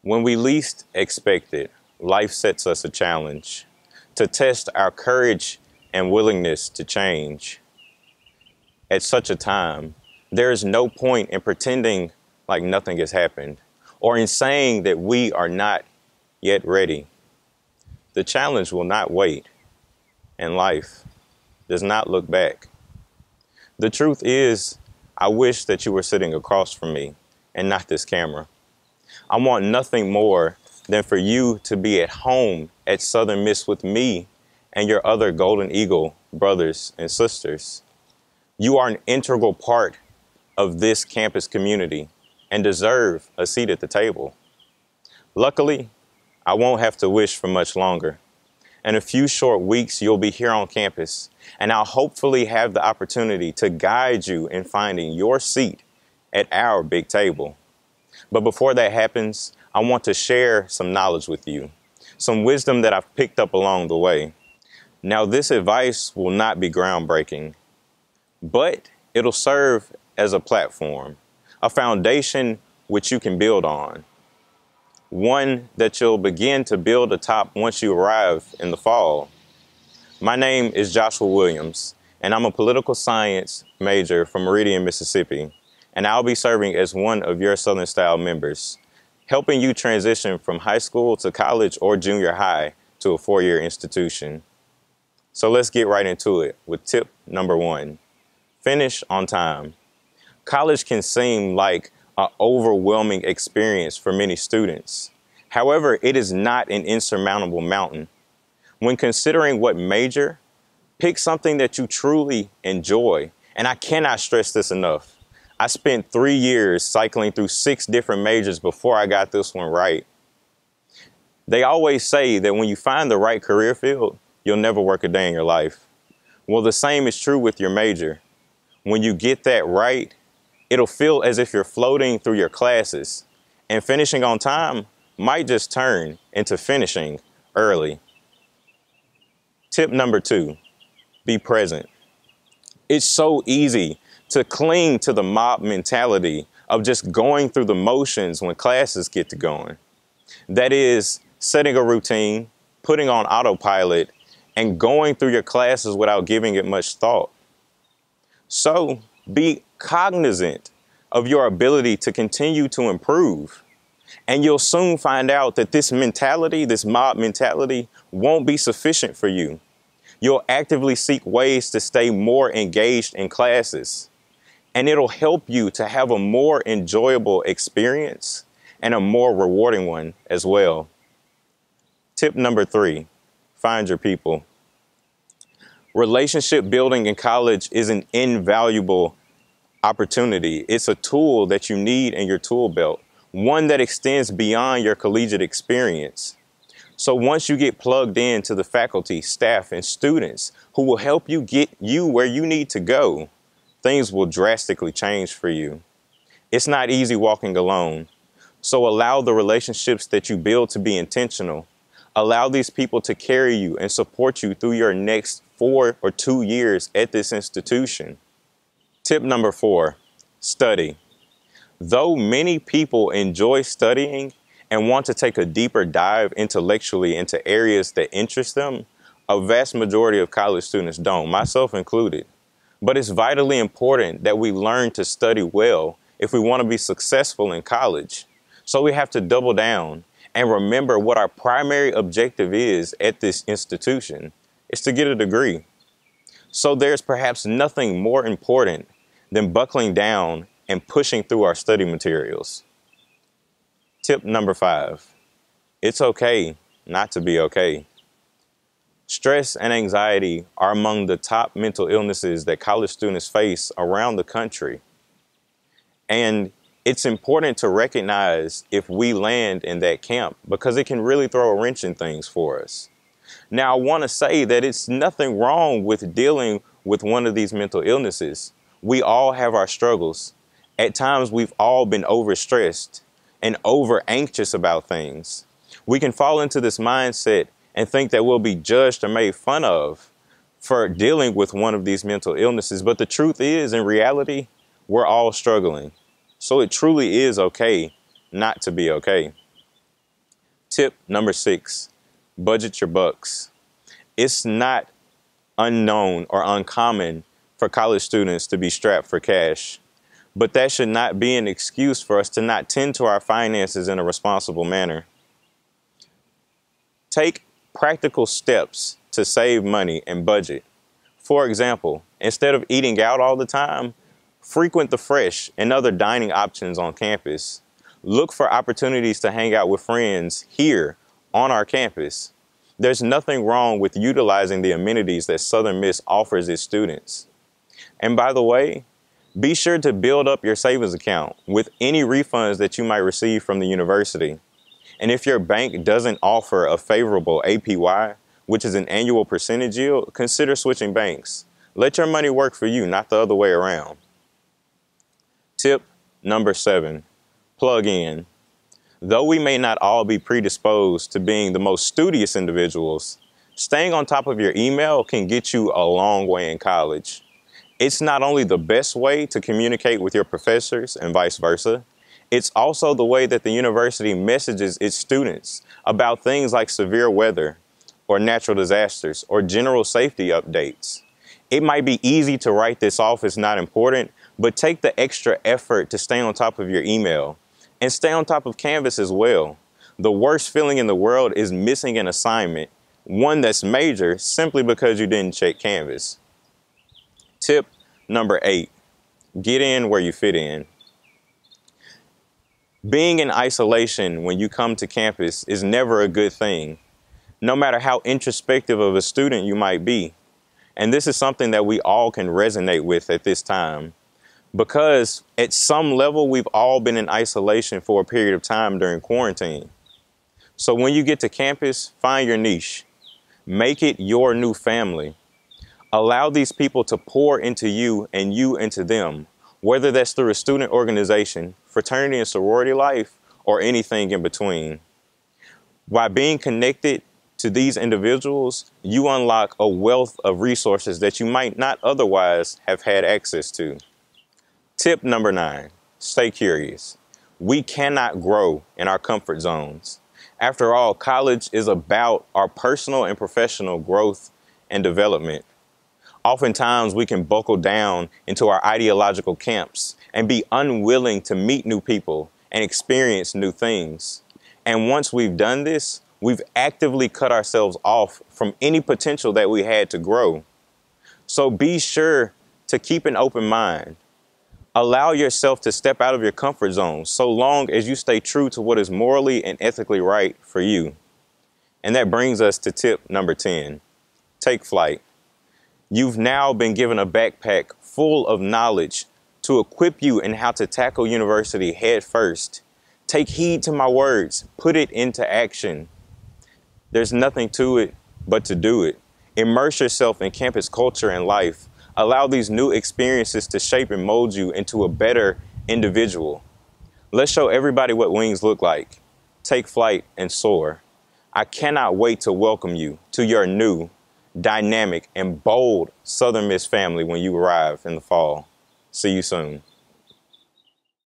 When we least expect it, life sets us a challenge to test our courage and willingness to change. At such a time, there is no point in pretending like nothing has happened or in saying that we are not yet ready. The challenge will not wait, and life does not look back. The truth is, I wish that you were sitting across from me and not this camera. I want nothing more than for you to be at home at Southern Miss with me and your other Golden Eagle brothers and sisters. You are an integral part of this campus community and deserve a seat at the table. Luckily, I won't have to wish for much longer. In a few short weeks, you'll be here on campus, and I'll hopefully have the opportunity to guide you in finding your seat at our big table. But before that happens, I want to share some knowledge with you, some wisdom that I've picked up along the way. Now, this advice will not be groundbreaking, but it'll serve as a platform, a foundation which you can build on. One that you'll begin to build atop once you arrive in the fall. My name is Joshua Williams, and I'm a political science major from Meridian, Mississippi, and I'll be serving as one of your Southern Style members, helping you transition from high school to college or junior high to a four-year institution. So let's get right into it with tip number 1. Finish on time. College can seem like an overwhelming experience for many students. However, it is not an insurmountable mountain. When considering what major, pick something that you truly enjoy. And I cannot stress this enough. I spent 3 years cycling through 6 different majors before I got this one right. They always say that when you find the right career field, you'll never work a day in your life. Well, the same is true with your major. When you get that right, it'll feel as if you're floating through your classes, and finishing on time might just turn into finishing early. Tip number 2, be present. It's so easy to cling to the mob mentality of just going through the motions when classes get to going. That is, setting a routine, putting on autopilot, and going through your classes without giving it much thought. So be cognizant of your ability to continue to improve. And you'll soon find out that this mentality, this mob mentality, won't be sufficient for you. You'll actively seek ways to stay more engaged in classes. And it'll help you to have a more enjoyable experience and a more rewarding one as well. Tip number 3, find your people. Relationship building in college is an invaluable opportunity. It's a tool that you need in your tool belt, one that extends beyond your collegiate experience. So once you get plugged into the faculty, staff, and students who will help you get you where you need to go, things will drastically change for you. It's not easy walking alone. So allow the relationships that you build to be intentional. Allow these people to carry you and support you through your next 4 or 2 years at this institution. Tip number 4, study. Though many people enjoy studying and want to take a deeper dive intellectually into areas that interest them, a vast majority of college students don't, myself included. But it's vitally important that we learn to study well if we want to be successful in college. So we have to double down and remember what our primary objective is at this institution. It's to get a degree. So there's perhaps nothing more important than buckling down and pushing through our study materials. Tip number 5, it's okay not to be okay. Stress and anxiety are among the top mental illnesses that college students face around the country. And it's important to recognize if we land in that camp because it can really throw a wrench in things for us. Now, I want to say that it's nothing wrong with dealing with one of these mental illnesses. We all have our struggles. At times, we've all been overstressed and over anxious about things. We can fall into this mindset and think that we'll be judged or made fun of for dealing with one of these mental illnesses. But the truth is, in reality, we're all struggling. So it truly is okay not to be okay. Tip number 6, budget your bucks. It's not unknown or uncommon for college students to be strapped for cash, but that should not be an excuse for us to not tend to our finances in a responsible manner. Take practical steps to save money and budget. For example, instead of eating out all the time, frequent the fresh and other dining options on campus. Look for opportunities to hang out with friends here on our campus. There's nothing wrong with utilizing the amenities that Southern Miss offers its students. And by the way, be sure to build up your savings account with any refunds that you might receive from the university. And if your bank doesn't offer a favorable APY, which is an annual percentage yield, consider switching banks. Let your money work for you, not the other way around. Tip number 7, plug in. Though we may not all be predisposed to being the most studious individuals, staying on top of your email can get you a long way in college. It's not only the best way to communicate with your professors and vice versa, it's also the way that the university messages its students about things like severe weather or natural disasters or general safety updates. It might be easy to write this off as not important, but take the extra effort to stay on top of your email and stay on top of Canvas as well. The worst feeling in the world is missing an assignment, one that's major, simply because you didn't check Canvas. Tip number 8, get in where you fit in. Being in isolation when you come to campus is never a good thing, no matter how introspective of a student you might be. And this is something that we all can resonate with at this time, because at some level, we've all been in isolation for a period of time during quarantine. So when you get to campus, find your niche. Make it your new family. Allow these people to pour into you and you into them, whether that's through a student organization, fraternity and sorority life, or anything in between. By being connected to these individuals, you unlock a wealth of resources that you might not otherwise have had access to. Tip number 9, stay curious. We cannot grow in our comfort zones. After all, college is about our personal and professional growth and development. Oftentimes, we can buckle down into our ideological camps and be unwilling to meet new people and experience new things. And once we've done this, we've actively cut ourselves off from any potential that we had to grow. So be sure to keep an open mind. Allow yourself to step out of your comfort zone so long as you stay true to what is morally and ethically right for you. And that brings us to tip number 10. Take flight. You've now been given a backpack full of knowledge to equip you in how to tackle university head first. Take heed to my words. Put it into action. There's nothing to it but to do it. Immerse yourself in campus culture and life. Allow these new experiences to shape and mold you into a better individual. Let's show everybody what wings look like. Take flight and soar. I cannot wait to welcome you to your new, dynamic, and bold Southern Miss family when you arrive in the fall. See you soon.